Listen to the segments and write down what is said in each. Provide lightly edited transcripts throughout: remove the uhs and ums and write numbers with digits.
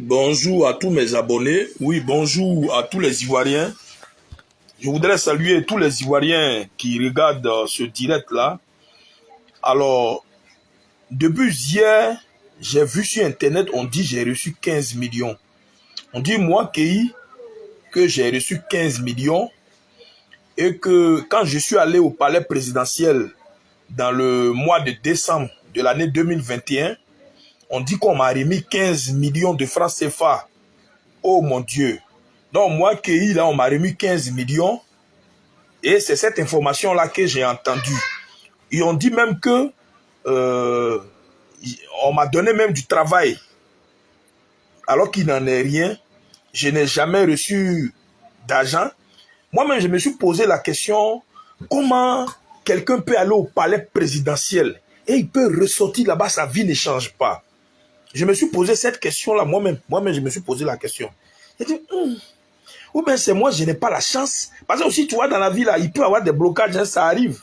Bonjour à tous mes abonnés. Oui, bonjour à tous les Ivoiriens. Je voudrais saluer tous les Ivoiriens qui regardent ce direct-là. Alors, depuis hier, j'ai vu sur Internet, on dit j'ai reçu 15 millions. On dit moi, Kei, que j'ai reçu 15 millions et que quand je suis allé au palais présidentiel dans le mois de décembre de l'année 2021, on dit qu'on m'a remis 15 millions de francs CFA. Oh mon Dieu. Donc moi, Kei, là, on m'a remis 15 millions. Et c'est cette information-là que j'ai entendue. Et on dit même que on m'a donné même du travail. Alors qu'il n'en est rien. Je n'ai jamais reçu d'argent. Moi-même, je me suis posé la question, comment quelqu'un peut aller au palais présidentiel et il peut ressortir là-bas, sa vie ne change pas. Je me suis posé cette question-là moi-même. Moi-même, je me suis posé la question. J'ai dit, ou bien c'est moi, je n'ai pas la chance. Parce que aussi, tu vois, dans la vie, là, il peut y avoir des blocages, hein, ça arrive.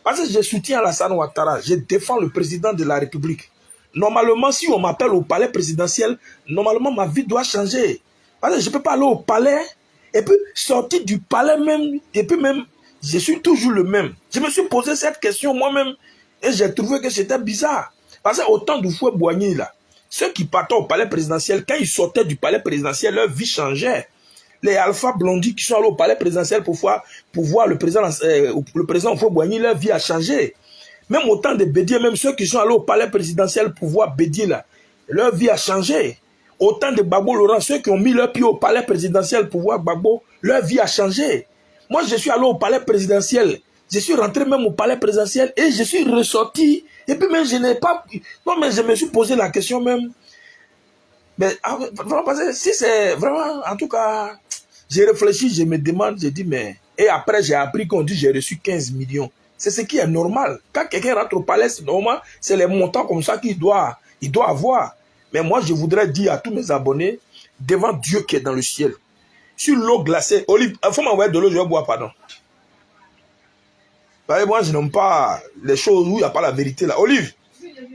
Parce que je soutiens Alassane Ouattara, je défends le président de la République. Normalement, si on m'appelle au palais présidentiel, normalement, ma vie doit changer. Parce que je ne peux pas aller au palais et puis sortir du palais même, et puis même, je suis toujours le même. Je me suis posé cette question moi-même et j'ai trouvé que c'était bizarre. Parce qu'au temps d'Houphouët-Boigny, là, ceux qui partaient au palais présidentiel, quand ils sortaient du palais présidentiel, leur vie changeait. Les Alpha Blondy qui sont allés au palais présidentiel pour voir le président Houphouët-Boigny, leur vie a changé. Même au temps de Bédié, même ceux qui sont allés au palais présidentiel pour voir Bédié, là, leur vie a changé. Au temps de Gbagbo Laurent, ceux qui ont mis leur pied au palais présidentiel pour voir Gbagbo, leur vie a changé. Moi, je suis allé au palais présidentiel. Je suis rentré même au palais présidentiel et je suis ressorti. Et puis même, je n'ai pas... Non, mais je me suis posé la question même. Mais vraiment, parce que si c'est vraiment, en tout cas, j'ai réfléchi, je me demande, j'ai dit, mais... Et après, j'ai appris qu'on dit j'ai reçu 15 millions. C'est ce qui est normal. Quand quelqu'un rentre au palais, c'est normal, c'est les montants comme ça qu'il doit avoir. Mais moi, je voudrais dire à tous mes abonnés, devant Dieu qui est dans le ciel, sur l'eau glacée, Olive, il faut m'envoyer de l'eau, je vais boire, pardon. Parce que moi, je n'aime pas les choses où il n'y a pas la vérité là. Olive,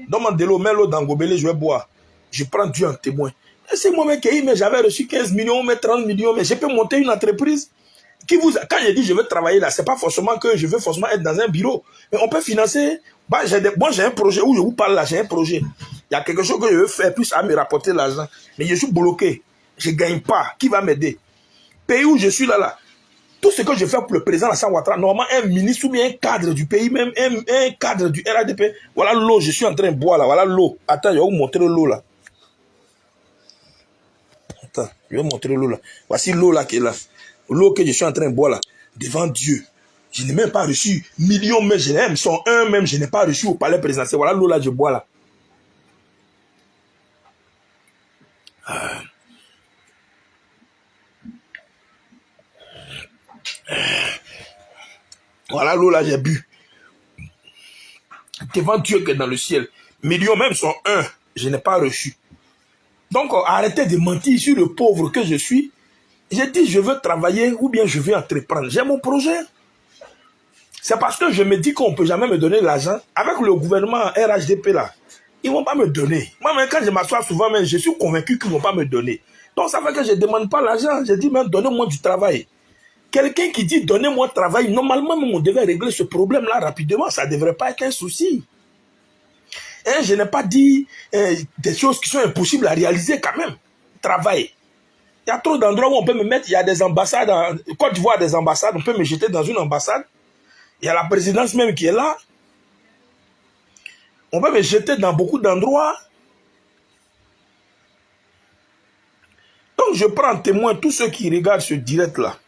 donne-moi de l'eau, mets l'eau dans Gobelé, je vais boire. Je prends Dieu en témoin. C'est moi-même qui j'avais reçu 15 millions, mais 30 millions, mais je peux monter une entreprise. Quand je dis je veux travailler là, ce n'est pas forcément que je veux forcément être dans un bureau. Mais on peut financer. Bah, moi, j'ai un projet où je vous parle là, j'ai un projet. Il y a quelque chose que je veux faire, plus à me rapporter l'argent. Mais je suis bloqué. Je ne gagne pas. Qui va m'aider? Pays où je suis là. Tout ce que je fais pour le président Alassane Ouattara, normalement, un ministre ou bien un cadre du pays, même un cadre du RADP. Voilà l'eau, je suis en train de boire là. Voilà l'eau. Attends, je vais vous montrer l'eau là. Attends, je vais montrer l'eau là. Voici l'eau là qui est là. L'eau que je suis en train de boire là. Devant Dieu. Je n'ai même pas reçu millions, mais je n'ai sont un même, je n'ai pas reçu au palais présidentiel. Voilà l'eau là, je bois là. Voilà l'eau là, j'ai bu. Devant Dieu qui est dans le ciel. Millions même sont un, je n'ai pas reçu. Donc, arrêtez de mentir sur le pauvre que je suis. J'ai dit, je veux travailler ou bien je veux entreprendre. J'ai mon projet. C'est parce que je me dis qu'on ne peut jamais me donner l'argent. Avec le gouvernement RHDP là, ils ne vont pas me donner. Moi-même, quand je m'assois souvent, je suis convaincu qu'ils ne vont pas me donner. Donc, ça fait que je ne demande pas l'argent. Je dis même, donnez-moi du travail. Quelqu'un qui dit, donnez-moi du travail, normalement, on devait régler ce problème-là rapidement. Ça ne devrait pas être un souci. Et je n'ai pas dit des choses qui sont impossibles à réaliser quand même. Travail. Il y a trop d'endroits où on peut me mettre. Il y a des ambassades. En Côte d'Ivoire, des ambassades. On peut me jeter dans une ambassade. Il y a la présidence même qui est là. On peut me jeter dans beaucoup d'endroits. Donc je prends en témoin tous ceux qui regardent ce direct-là.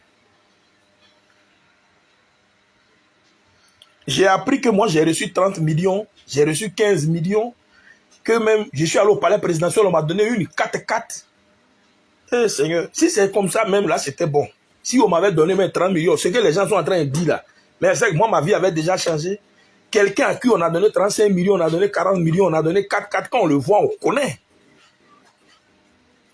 J'ai appris que moi j'ai reçu 30 millions. J'ai reçu 15 millions. Que même, je suis allé au palais présidentiel, on m'a donné une 4x4. Eh Seigneur, si c'est comme ça, même là, c'était bon. Si on m'avait donné même 30 millions, ce que les gens sont en train de dire là, mais c'est que moi, ma vie avait déjà changé. Quelqu'un à qui on a donné 35 millions, on a donné 40 millions, on a donné 4x4, quand on le voit, on connaît.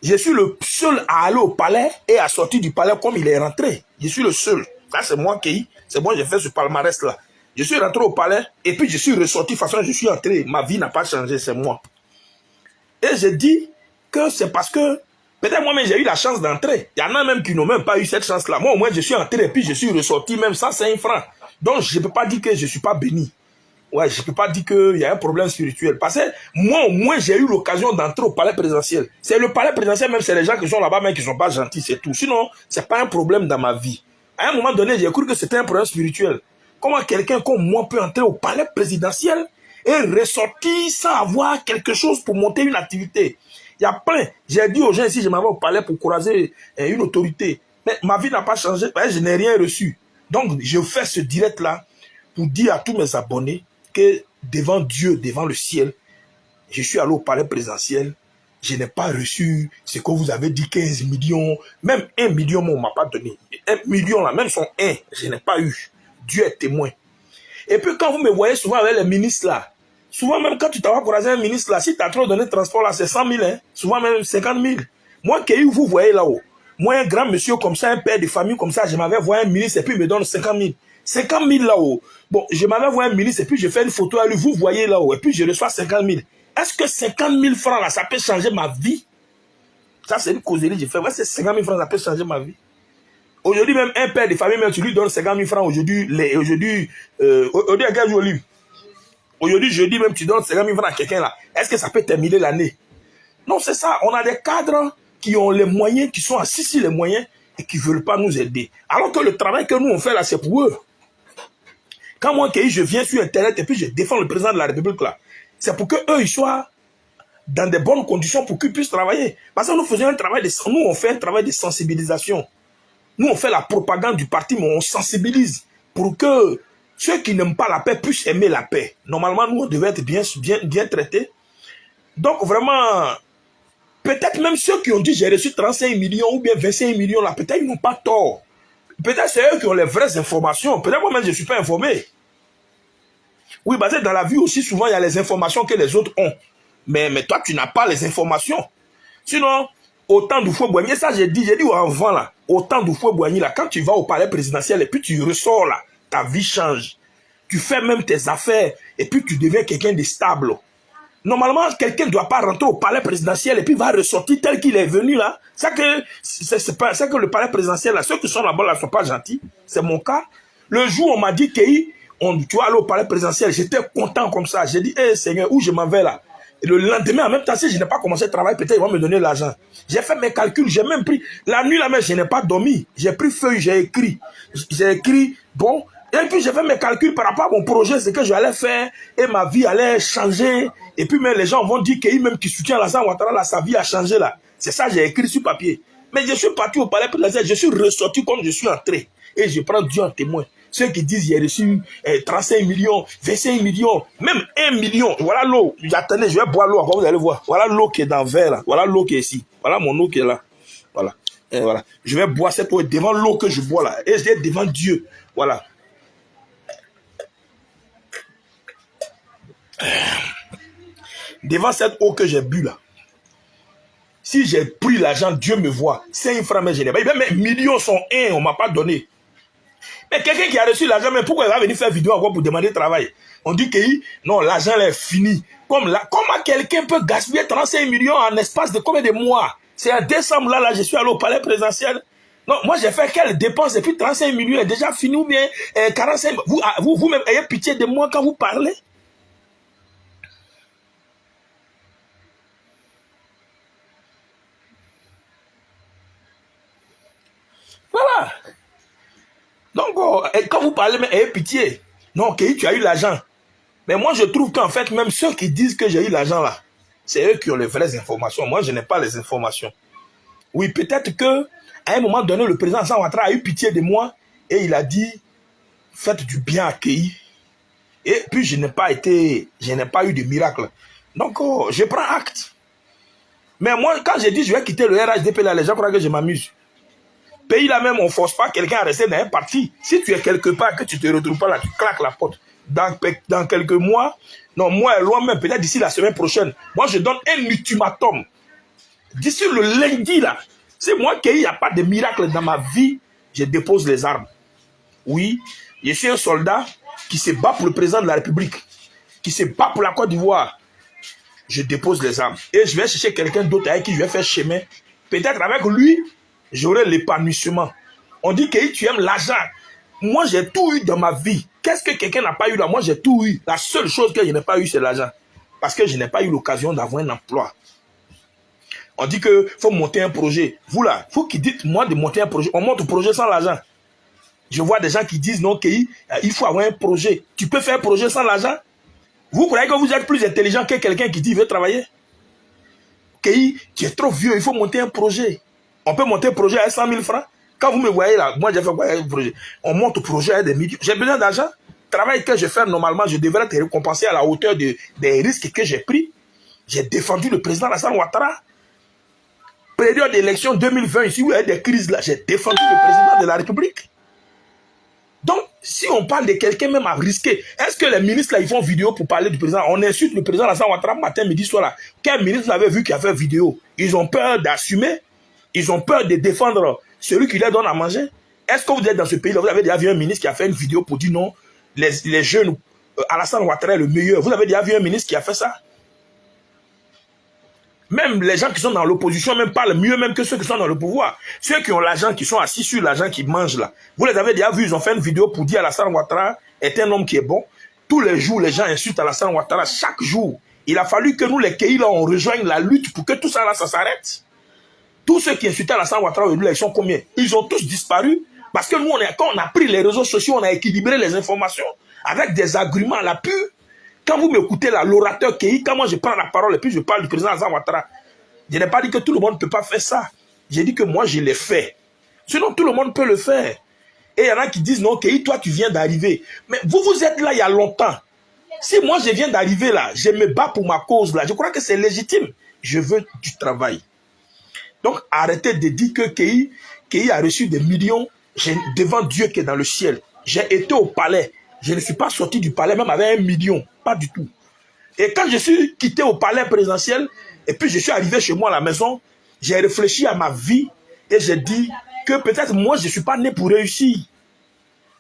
Je suis le seul à aller au palais et à sortir du palais comme il est rentré. Je suis le seul. Ça, c'est moi qui, c'est moi, j'ai fait ce palmarès-là. Je suis rentré au palais et puis je suis ressorti. De toute façon, je suis entré. Ma vie n'a pas changé, c'est moi. Et j'ai dit, que c'est parce que peut-être moi-même j'ai eu la chance d'entrer. Il y en a même qui n'ont même pas eu cette chance-là. Moi au moins je suis entré et puis je suis ressorti même sans 5 francs. Donc je ne peux pas dire que je ne suis pas béni. Ouais, je ne peux pas dire qu'il y a un problème spirituel. Parce que moi, au moins, j'ai eu l'occasion d'entrer au palais présidentiel. C'est le palais présidentiel, même c'est les gens qui sont là-bas, mais qui ne sont pas gentils, c'est tout. Sinon, ce n'est pas un problème dans ma vie. À un moment donné, j'ai cru que c'était un problème spirituel. Comment quelqu'un comme moi peut entrer au palais présidentiel et ressortir sans avoir quelque chose pour monter une activité? Il y a plein. J'ai dit aux gens ici, je m'en vais au palais pour croiser une autorité. Mais ma vie n'a pas changé, je n'ai rien reçu. Donc, je fais ce direct-là pour dire à tous mes abonnés que devant Dieu, devant le ciel, je suis allé au palais présidentiel, je n'ai pas reçu ce que vous avez dit, 15 millions, même 1 million, on ne m'a pas donné. 1 million là, même son 1, je n'ai pas eu. Dieu est témoin. Et puis quand vous me voyez souvent avec les ministres là, souvent même quand tu t'as croisé un ministre là, si tu as trop donné de transport là, c'est 100 000, hein, souvent même 50 000. Moi, qui vous voyez là-haut, moi un grand monsieur comme ça, un père de famille comme ça, je m'avais voyé un ministre et puis il me donne 50 000. 50 000 là-haut. Bon, je m'avais vu un ministre et puis je fais une photo à lui, vous voyez là-haut, et puis je reçois 50 000. Est-ce que 50 000 francs là, ça peut changer ma vie? Ça, c'est une causerie que j'ai fait. Ouais, c'est 50 000 francs, ça peut changer ma vie. Aujourd'hui, même un père de famille, même tu lui donnes 50 000 francs aujourd'hui, aujourd'hui, jeudi, même tu donnes 50 000 francs à quelqu'un là. Est-ce que ça peut terminer l'année? Non, c'est ça. On a des cadres qui ont les moyens, qui sont assis sur les moyens et qui ne veulent pas nous aider. Alors que le travail que nous on fait là, c'est pour eux. Quand moi, je viens sur Internet et puis je défends le président de la République là, c'est pour qu'eux, ils soient dans de bonnes conditions pour qu'ils puissent travailler. Parce que nous faisons un travail nous, on fait un travail de sensibilisation. Nous, on fait la propagande du parti, mais on sensibilise pour que ceux qui n'aiment pas la paix puissent aimer la paix. Normalement, nous, on devait être bien traités. Donc, vraiment, peut-être même ceux qui ont dit j'ai reçu 35 millions ou bien 25 millions là, peut-être ils n'ont pas tort. Peut-être c'est eux qui ont les vraies informations. Peut-être moi-même, je ne suis pas informé. Oui, parce que dans la vie aussi, souvent, il y a les informations que les autres ont. Mais toi, tu n'as pas les informations. Sinon, autant de fois Boigny, ça j'ai dit avant là, autant de fois Boigny là, quand tu vas au palais présidentiel et puis tu ressors là, ta vie change. Tu fais même tes affaires et puis tu deviens quelqu'un de stable. Normalement, quelqu'un ne doit pas rentrer au palais présidentiel et puis va ressortir tel qu'il est venu là. C'est que le palais présidentiel là, ceux qui sont là-bas là ne sont pas gentils. C'est mon cas. Le jour où on m'a dit que tu vas aller au palais présidentiel, j'étais content comme ça. J'ai dit, hé Seigneur, où je m'en vais là? Et le lendemain, en même temps, si je n'ai pas commencé à travailler, peut-être ils vont me donner l'argent. J'ai fait mes calculs, j'ai même pris, la nuit là même, je n'ai pas dormi. J'ai pris feuille, j'ai écrit, bon, et puis j'ai fait mes calculs par rapport à mon projet, ce que j'allais faire, et ma vie allait changer. Et puis même les gens vont dire qu'ils même qui soutiennent Alassane Ouattara, là, sa vie a changé là. C'est ça, j'ai écrit sur papier. Mais je suis parti au palais présidentiel, je suis ressorti comme je suis entré. Et je prends Dieu en témoin. Ceux qui disent j'ai reçu 35 millions, 25 millions, même 1 million. Voilà l'eau. Attendez, je vais boire l'eau encore, vous allez voir. Voilà l'eau qui est dans le verre là. Voilà l'eau qui est ici. Voilà mon eau qui est là. Voilà. Et voilà. Je vais boire cette eau devant l'eau que je bois là. Et je vais devant Dieu. Voilà. Devant cette eau que j'ai bu là. Si j'ai pris l'argent, Dieu me voit. 5 francs, mais je n'ai pas. Mes millions sont 1, on ne m'a pas donné. Mais quelqu'un qui a reçu l'argent, mais pourquoi il va venir faire vidéo encore pour demander travail? On dit que non, l'argent est fini. Comment quelqu'un peut gaspiller 35 millions en espace de combien de mois? C'est en décembre là, je suis allé au palais présidentiel. Non, moi j'ai fait quelle dépense et puis 35 millions est déjà fini ou bien 45. Vous-même ayez pitié de moi quand vous parlez. Voilà. Donc, quand vous parlez, mais ayez pitié. Non, Kéhi, tu as eu l'argent. Mais moi, je trouve qu'en fait, même ceux qui disent que j'ai eu l'argent là, c'est eux qui ont les vraies informations. Moi, je n'ai pas les informations. Oui, peut-être que à un moment donné, le président Alassane Ouattara a eu pitié de moi et il a dit, faites du bien à Kéhi. Et puis, je n'ai pas eu de miracle. Donc, je prends acte. Mais moi, quand j'ai dit, je vais quitter le RHDP là, les gens croient que je m'amuse. Pays là même, on ne force pas quelqu'un à rester dans un parti. Si tu es quelque part, que tu ne te retrouves pas là, tu claques la porte. Dans quelques mois, non, moi, loin même, peut-être d'ici la semaine prochaine, moi, je donne un ultimatum. D'ici le lundi, là, c'est moi qui il n'y a pas de miracle dans ma vie, je dépose les armes. Oui, je suis un soldat qui se bat pour le président de la République, qui se bat pour la Côte d'Ivoire. je dépose les armes. Et je vais chercher quelqu'un d'autre avec qui je vais faire chemin. Peut-être avec lui, j'aurai l'épanouissement. On dit que tu aimes l'argent. Moi, j'ai tout eu dans ma vie. Qu'est-ce que quelqu'un n'a pas eu là? Moi, j'ai tout eu. La seule chose que je n'ai pas eu, c'est l'argent. Parce que je n'ai pas eu l'occasion d'avoir un emploi. On dit qu'il faut monter un projet. Vous là, vous qui dites moi de monter un projet, on monte un projet sans l'argent. Je vois des gens qui disent non, qu'il faut avoir un projet. Tu peux faire un projet sans l'argent? Vous croyez que vous êtes plus intelligent que quelqu'un qui dit qu'il veut travailler? Tu es trop vieux, il faut monter un projet. On peut monter un projet à 100 000 francs. Quand vous me voyez là, moi j'ai fait quoi un projet? On monte un projet à des millions. J'ai besoin d'argent. Le travail que je fais normalement, je devrais être récompensé à la hauteur des risques que j'ai pris. J'ai défendu le président Alassane Ouattara. Période d'élection 2020, ici où il y a des crises là, j'ai défendu le président de la République. Donc, si on parle de quelqu'un même à risquer, est-ce que les ministres là, ils font vidéo pour parler du président? On insulte le président Alassane Ouattara matin, midi, soir là. Quel ministre vous avez vu qui a fait vidéo? Ils ont peur d'assumer. Ils ont peur de défendre celui qui leur donne à manger. Est-ce que vous êtes dans ce pays-là? Vous avez déjà vu un ministre qui a fait une vidéo pour dire non, les jeunes, Alassane Ouattara est le meilleur. Vous avez déjà vu un ministre qui a fait ça? Même les gens qui sont dans l'opposition même parlent mieux même que ceux qui sont dans le pouvoir. Ceux qui ont l'argent, qui sont assis sur l'argent qu'ils mangent là. Vous les avez déjà vus, ils ont fait une vidéo pour dire Alassane Ouattara est un homme qui est bon. Tous les jours, les gens insultent Alassane Ouattara. Chaque jour, il a fallu que nous, les Kéi, là, on rejoigne la lutte pour que tout ça là, ça s'arrête. Tous ceux qui insultaient Alassane Ouattara, ils sont combien? Ils ont tous disparu. Parce que nous, quand on a pris les réseaux sociaux, on a équilibré les informations avec des arguments à l'appui. Quand vous m'écoutez là, l'orateur Kéi, quand moi je prends la parole et puis je parle du président Alassane Ouattara, je n'ai pas dit que tout le monde ne peut pas faire ça. J'ai dit que moi je l'ai fait. Sinon tout le monde peut le faire. Et il y en a qui disent non, Kéi, toi tu viens d'arriver. Mais vous, vous êtes là il y a longtemps. Si moi je viens d'arriver là, je me bats pour ma cause là, je crois que c'est légitime. Je veux du travail. Donc arrêtez de dire que Kéi a reçu des millions devant Dieu qui est dans le ciel. J'ai été au palais. Je ne suis pas sorti du palais même avec 1 million. Pas du tout. Et quand je suis quitté au palais présidentiel, et puis je suis arrivé chez moi à la maison, j'ai réfléchi à ma vie et j'ai dit que peut-être moi je ne suis pas né pour réussir.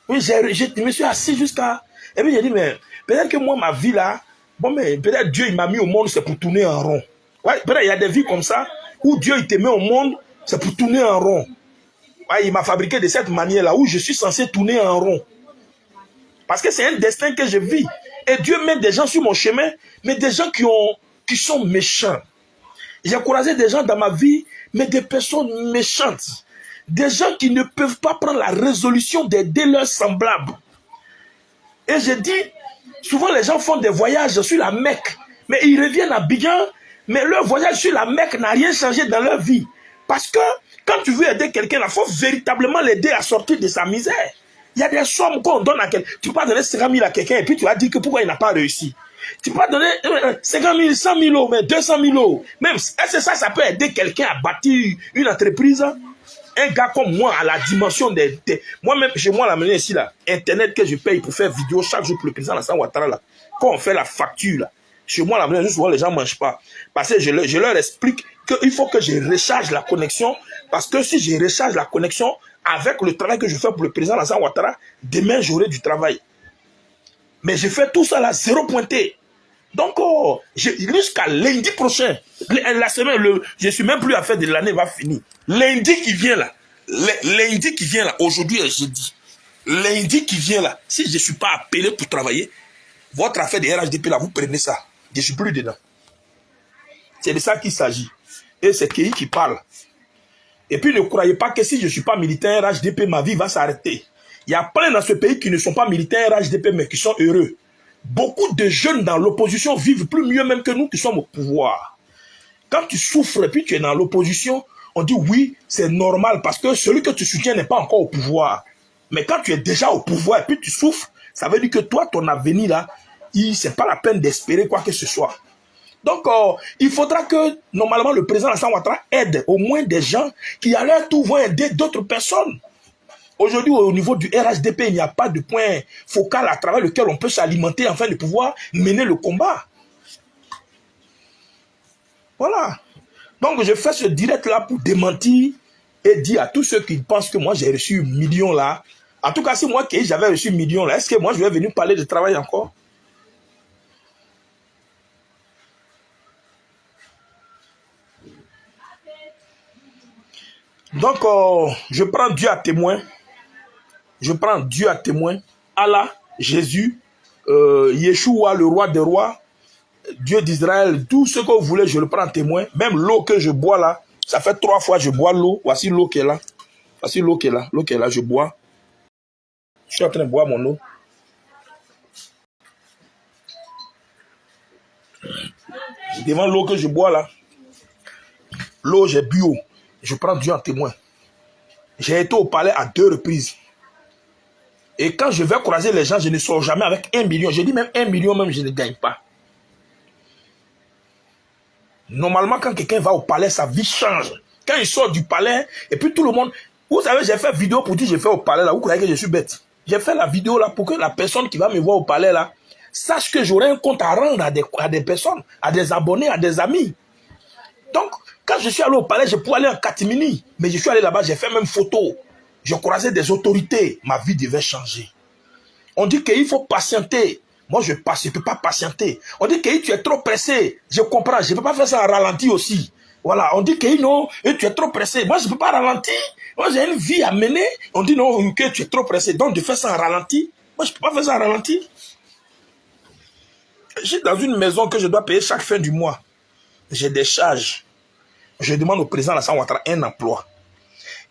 Oui, je me suis assis jusqu'à... Et puis j'ai dit, mais peut-être que moi ma vie là, bon mais peut-être Dieu il m'a mis au monde, c'est pour tourner en rond. Ouais, peut-être il y a des vies comme ça, où Dieu il te met au monde, c'est pour tourner en rond. Ouais, il m'a fabriqué de cette manière-là, où je suis censé tourner en rond. Parce que c'est un destin que je vis. Et Dieu met des gens sur mon chemin, mais des gens qui sont méchants. J'ai croisé des gens dans ma vie, mais des personnes méchantes. Des gens qui ne peuvent pas prendre la résolution d'aider leurs semblables. Et j'ai dit, souvent les gens font des voyages sur la Mecque, mais ils reviennent à Abidjan, mais leur voyage sur la Mecque n'a rien changé dans leur vie. Parce que quand tu veux aider quelqu'un, il faut véritablement l'aider à sortir de sa misère. Il y a des sommes qu'on donne à quelqu'un. Tu peux pas donner 50 000 à quelqu'un et puis tu vas dire que pourquoi il n'a pas réussi. Tu peux pas donner 50 000, 100 000 euros, mais 200 000 euros. Même, est-ce que ça peut aider quelqu'un à bâtir une entreprise? Un gars comme moi, à la dimension des... Moi-même, chez moi, la monnaie ici, là, Internet que je paye pour faire vidéo chaque jour pour le président Alassane Ouattara, là, quand on fait la facture, là, chez moi, la monnaie, souvent, les gens ne mangent pas. Parce que je leur explique qu'il faut que je recharge la connexion. Parce que si je recharge la connexion, avec le travail que je fais pour le président Alassane Ouattara, demain j'aurai du travail. Mais je fais tout ça là, zéro pointé. Donc, jusqu'à lundi prochain, la semaine, je ne suis même plus à faire de l'année, va finir. Lundi qui vient là, aujourd'hui est jeudi. Lundi qui vient là, si je ne suis pas appelé pour travailler, votre affaire de RHDP là, vous prenez ça. Je ne suis plus dedans. C'est de ça qu'il s'agit. Et c'est Kéi qui parle. Et puis ne croyez pas que si je ne suis pas militaire RHDP, ma vie va s'arrêter. Il y a plein dans ce pays qui ne sont pas militaires RHDP, mais qui sont heureux. Beaucoup de jeunes dans l'opposition vivent plus mieux même que nous qui sommes au pouvoir. Quand tu souffres et puis tu es dans l'opposition, on dit oui, c'est normal parce que celui que tu soutiens n'est pas encore au pouvoir. Mais quand tu es déjà au pouvoir et puis tu souffres, ça veut dire que toi, ton avenir là, c'est pas la peine d'espérer quoi que ce soit. Donc, il faudra que, normalement, le président Alassane Ouattara aide au moins des gens qui, à leur tour, vont aider d'autres personnes. Aujourd'hui, au niveau du RHDP, il n'y a pas de point focal à travers lequel on peut s'alimenter afin de pouvoir mener le combat. Voilà. Donc, je fais ce direct-là pour démentir et dire à tous ceux qui pensent que moi, j'ai reçu 1 million là. En tout cas, si moi, j'avais reçu 1 million là, est-ce que moi, je vais venir parler de travail encore? Donc, je prends Dieu à témoin. Je prends Dieu à témoin. Allah, Jésus, Yeshua, le roi des rois, Dieu d'Israël, tout ce que vous voulez, je le prends en témoin. Même l'eau que je bois là, ça fait 3 fois que je bois l'eau. Voici l'eau qui est là. Voici l'eau qui est là. L'eau qui est là, je bois. Je suis en train de boire mon eau. Devant l'eau que je bois là, l'eau, j'ai bu eau. Je prends Dieu en témoin. J'ai été au palais à 2 reprises. Et quand je vais croiser les gens, je ne sors jamais avec 1 million. Je dis même 1 million, même je ne gagne pas. Normalement, quand quelqu'un va au palais, sa vie change. Quand il sort du palais, et puis tout le monde... Vous savez, j'ai fait vidéo pour dire que j'ai fait au palais là. Vous croyez que je suis bête? J'ai fait la vidéo là pour que la personne qui va me voir au palais là sache que j'aurai un compte à rendre à des personnes, à des abonnés, à des amis. Donc, quand je suis allé au palais, je pouvais aller en catimini. Mais je suis allé là-bas, j'ai fait même photo. Je croisais des autorités. Ma vie devait changer. On dit qu'il faut patienter. Moi, je ne peux pas patienter. On dit que tu es trop pressé. Je comprends. Je ne peux pas faire ça en ralenti aussi. Voilà. On dit que non, tu es trop pressé. Moi, je ne peux pas ralentir. Moi, j'ai une vie à mener. On dit non, que tu es trop pressé. Donc, de faire ça en ralenti. Moi, je ne peux pas faire ça en ralenti. Je suis dans une maison que je dois payer chaque fin du mois. J'ai des charges. Je demande au président Alassane Ouattara un emploi.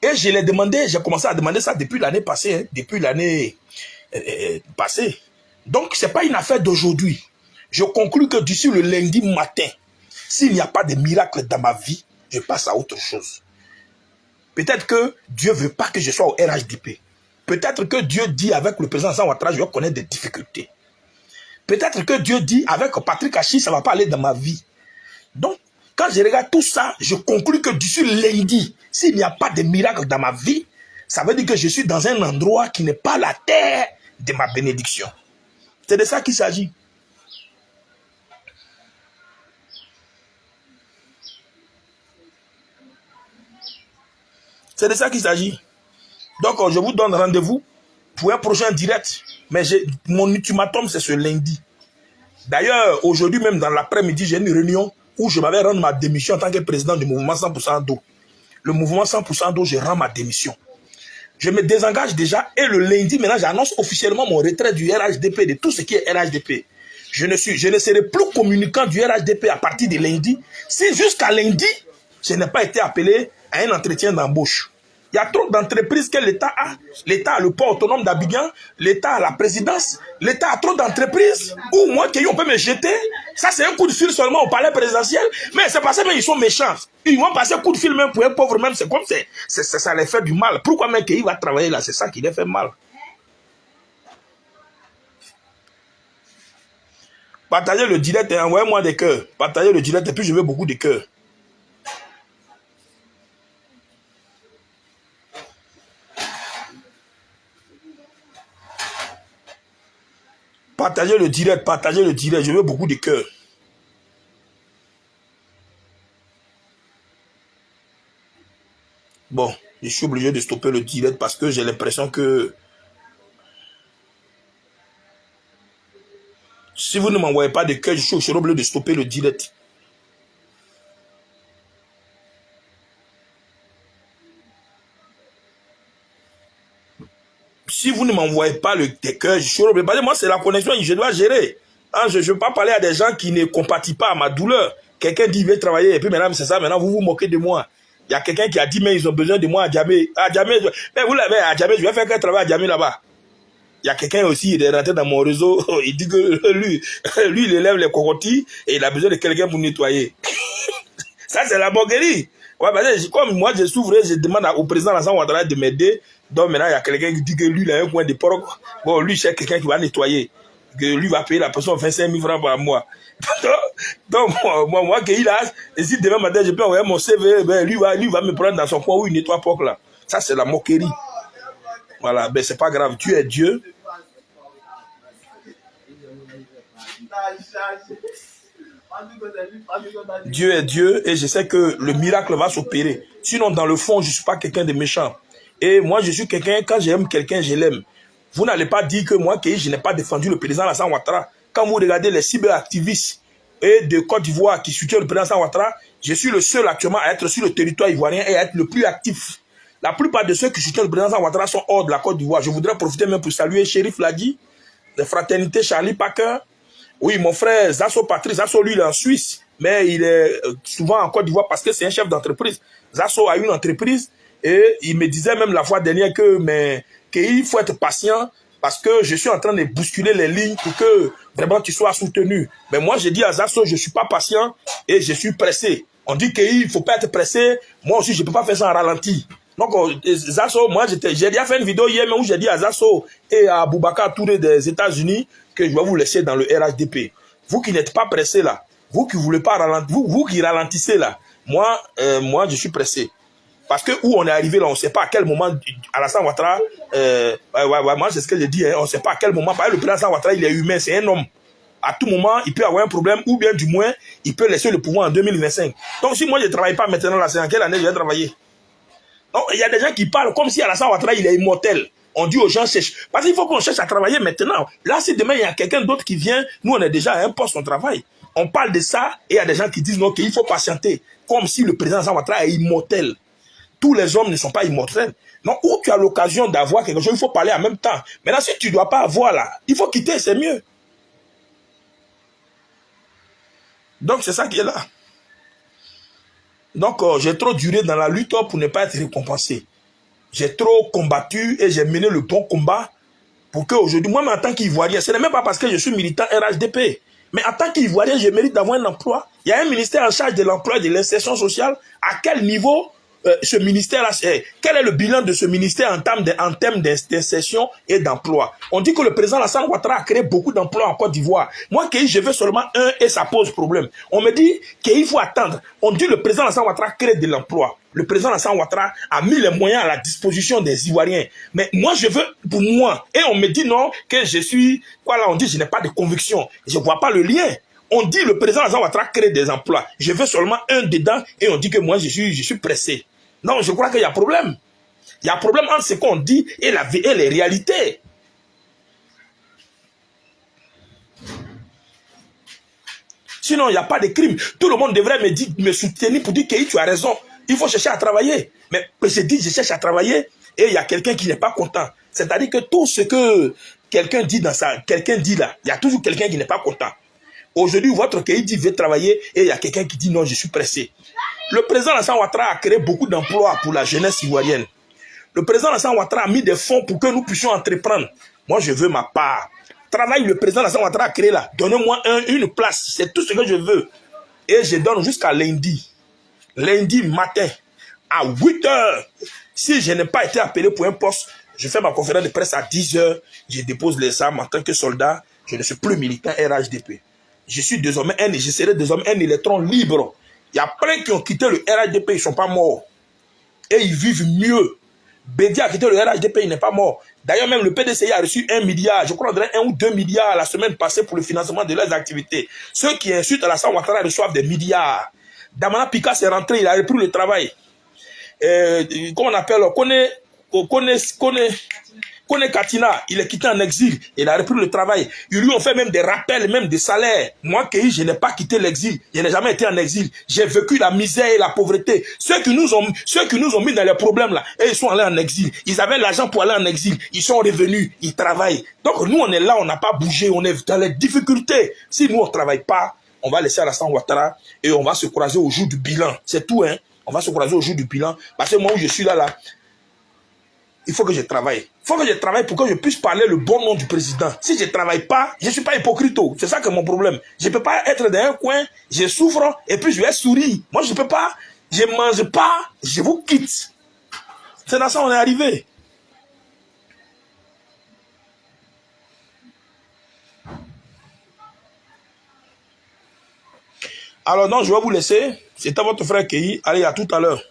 Et je l'ai demandé, j'ai commencé à demander ça depuis l'année passée. Hein, depuis l'année passée. Donc, ce n'est pas une affaire d'aujourd'hui. Je conclus que d'ici le lundi matin, s'il n'y a pas de miracle dans ma vie, je passe à autre chose. Peut-être que Dieu ne veut pas que je sois au RHDP. Peut-être que Dieu dit avec le président Alassane Ouattara, je vais connaître des difficultés. Peut-être que Dieu dit avec Patrick Achille, ça ne va pas aller dans ma vie. Donc, quand je regarde tout ça, je conclus que d'ici lundi, s'il n'y a pas de miracle dans ma vie, ça veut dire que je suis dans un endroit qui n'est pas la terre de ma bénédiction. C'est de ça qu'il s'agit. C'est de ça qu'il s'agit. Donc, je vous donne rendez-vous pour un prochain direct. Mais mon ultimatum, c'est ce lundi. D'ailleurs, aujourd'hui même, dans l'après-midi, j'ai une réunion où je m'avais rendu ma démission en tant que président du mouvement 100% d'eau. Le mouvement 100% d'eau, je rends ma démission. Je me désengage déjà et le lundi, maintenant, j'annonce officiellement mon retrait du RHDP, de tout ce qui est RHDP. Je ne serai plus communicant du RHDP à partir de lundi. Si jusqu'à lundi, je n'ai pas été appelé à un entretien d'embauche. Il y a trop d'entreprises que l'État a. L'État a le port autonome d'Abidjan, l'État a la présidence, l'État a trop d'entreprises où moi, on peut me jeter. Ça, c'est un coup de fil seulement au palais présidentiel. Mais c'est parce qu'ils sont méchants. Ils vont passer un coup de fil même pour un pauvre même. C'est comme ça les fait du mal. Pourquoi même qu'il va travailler là? C'est ça qui les fait mal. Partagez le direct et envoyez-moi des cœurs. Partagez le direct et puis je veux beaucoup de cœurs. Partagez le direct, je veux beaucoup de cœurs. Bon, je suis obligé de stopper le direct parce que j'ai l'impression que si vous ne m'envoyez pas de cœur, je suis obligé de stopper le direct. Si vous ne m'envoyez pas des cœurs, je suis obligé. Parce que moi, c'est la connexion que je dois gérer. Hein, je ne veux pas parler à des gens qui ne compatissent pas à ma douleur. Quelqu'un dit, il veut travailler, et puis maintenant, c'est ça, maintenant, vous vous moquez de moi. Il y a quelqu'un qui a dit, mais ils ont besoin de moi à Djamé. À Djamé, mais vous l'avez à Djamé, je vais faire quel travail à Djamé là-bas. Il y a quelqu'un aussi, il est rentré dans mon réseau, il dit que lui, il élève les cocotilles et il a besoin de quelqu'un pour nettoyer. Ça, c'est la moquerie. Ouais, parce que comme moi, je souffre, je demande au président Alassane Ouattara de m'aider. Donc maintenant, il y a quelqu'un qui dit que lui, il a un coin de porc. Bon, lui, c'est quelqu'un qui va nettoyer. Que lui va payer la personne 25 000 francs par mois. Donc, moi, qu'il a, et si demain matin, je peux envoyer mon CV, ben, lui va me prendre dans son coin où il nettoie porc là. Ça, c'est la moquerie. Voilà, ben c'est pas grave, Dieu est Dieu. Dieu est Dieu et je sais que le miracle va s'opérer. Sinon, dans le fond, je ne suis pas quelqu'un de méchant. Et moi, je suis quelqu'un, quand j'aime quelqu'un, je l'aime. Vous n'allez pas dire que moi, que je n'ai pas défendu le président Alassane Ouattara. Quand vous regardez les cyberactivistes de Côte d'Ivoire qui soutiennent le président Alassane Ouattara, je suis le seul actuellement à être sur le territoire ivoirien et à être le plus actif. La plupart de ceux qui soutiennent le président Ouattara sont hors de la Côte d'Ivoire. Je voudrais profiter même pour saluer Chérif Ladi, les fraternités Charlie Packer. Oui, mon frère Zasso Patrice. Zasso, lui, il est en Suisse, mais il est souvent en Côte d'Ivoire parce que c'est un chef d'entreprise. Zasso a une entreprise et il me disait même la fois dernière qu'il faut être patient parce que je suis en train de bousculer les lignes pour que vraiment tu sois soutenu. Mais moi, j'ai dit à Zasso, je ne suis pas patient et je suis pressé. On dit qu'il ne faut pas être pressé. Moi aussi, je ne peux pas faire ça en ralenti. Donc, Zasso, moi, j'ai déjà fait une vidéo hier où j'ai dit à Zasso et à Boubacar Touré des États-Unis que je vais vous laisser dans le RHDP. Vous qui n'êtes pas pressé là, vous qui voulez pas ralentir, vous qui ralentissez là, moi, je suis pressé. Parce que où on est arrivé là, on ne sait pas à quel moment, Alassane Ouattara, moi c'est ce que je dis, hein, on ne sait pas à quel moment, parce que le président Ouattara, il est humain, c'est un homme. À tout moment, il peut avoir un problème, ou bien du moins, il peut laisser le pouvoir en 2025. Donc si moi je ne travaille pas maintenant là, c'est en quelle année je vais travailler? Donc il y a des gens qui parlent comme si Alassane Ouattara, il est immortel. On dit aux gens, parce qu'il faut qu'on cherche à travailler maintenant. Là, si demain, il y a quelqu'un d'autre qui vient, nous, on est déjà à un poste, on travaille. On parle de ça, et il y a des gens qui disent non, qu'il faut patienter. Comme si le président Alassane Ouattara est immortel. Tous les hommes ne sont pas immortels. Non, où tu as l'occasion d'avoir quelque chose, il faut parler en même temps. Maintenant, si tu ne dois pas avoir là, il faut quitter, c'est mieux. Donc, c'est ça qui est là. Donc, j'ai trop duré dans la lutte pour ne pas être récompensé. J'ai trop combattu et j'ai mené le bon combat pour qu'aujourd'hui, moi, en tant qu'Ivoirien, ce n'est même pas parce que je suis militant RHDP, mais en tant qu'Ivoirien, je mérite d'avoir un emploi. Il y a un ministère en charge de l'emploi et de l'insertion sociale. À quel niveau ce ministère-là, quel est le bilan de ce ministère en termes d'insertion et d'emploi? On dit que le président Alassane Ouattara a créé beaucoup d'emplois en Côte d'Ivoire. Moi, je veux seulement un et ça pose problème. On me dit qu'il faut attendre. On dit que le président Alassane Ouattara crée de l'emploi. Le président Alassane Ouattara a mis les moyens à la disposition des Ivoiriens. Mais moi, je veux pour moi. Et on me dit non, que je suis... Quoi là, on dit je n'ai pas de conviction. Je ne vois pas le lien. On dit le président Alassane Ouattara crée des emplois. Je veux seulement un dedans et on dit que moi, je suis pressé. Non, je crois qu'il y a problème. Il y a problème entre ce qu'on dit et les réalités. Sinon, il n'y a pas de crime. Tout le monde devrait me soutenir pour dire que tu as raison. Il faut chercher à travailler. Mais je dis, je cherche à travailler et il y a quelqu'un qui n'est pas content. C'est-à-dire que tout ce que quelqu'un dit là, il y a toujours quelqu'un qui n'est pas content. Aujourd'hui, votre pays dit veut travailler et il y a quelqu'un qui dit non, je suis pressé. Le président Alassane Ouattara a créé beaucoup d'emplois pour la jeunesse ivoirienne. Le président Alassane Ouattara a mis des fonds pour que nous puissions entreprendre. Moi, je veux ma part. Travail, le président Alassane Ouattara a créé là. Donnez-moi une place. C'est tout ce que je veux. Et je donne jusqu'à lundi. Lundi matin, à 8 h. Si je n'ai pas été appelé pour un poste, je fais ma conférence de presse à 10 h. Je dépose les armes en tant que soldat. Je ne suis plus militant RHDP. Je serai désormais un électron libre. Il y a plein qui ont quitté le RHDP, ils ne sont pas morts. Et ils vivent mieux. Bédia a quitté le RHDP, il n'est pas mort. D'ailleurs, même le PDCI a reçu 1 milliard, je crois 1 ou 2 milliards la semaine passée pour le financement de leurs activités. Ceux qui insultent Alassane Ouattara reçoivent des milliards. Damana Pika s'est rentré, il a repris le travail. Comment on appelle, Kone Katina, il est quitté en exil, il a repris le travail. Ils lui ont fait même des rappels, même des salaires. Moi, je n'ai pas quitté l'exil, je n'ai jamais été en exil. J'ai vécu la misère et la pauvreté. Ceux qui nous ont mis dans les problèmes là, et ils sont allés en exil. Ils avaient l'argent pour aller en exil. Ils sont revenus, ils travaillent. Donc nous, on est là, on n'a pas bougé, on est dans les difficultés. Si nous, on ne travaille pas, on va laisser Alassane Ouattara et on va se croiser au jour du bilan. C'est tout, hein. On va se croiser au jour du bilan. Parce que moi, où je suis là, il faut que je travaille. Il faut que je travaille pour que je puisse parler le bon nom du président. Si je ne travaille pas, je ne suis pas hypocrite. C'est ça que mon problème. Je ne peux pas être dans un coin, je souffre et puis je vais sourire. Moi, je ne peux pas, je ne mange pas, je vous quitte. C'est dans ça qu'on est arrivé. Alors, non, je vais vous laisser. C'était votre frère Kei. Allez, à tout à l'heure.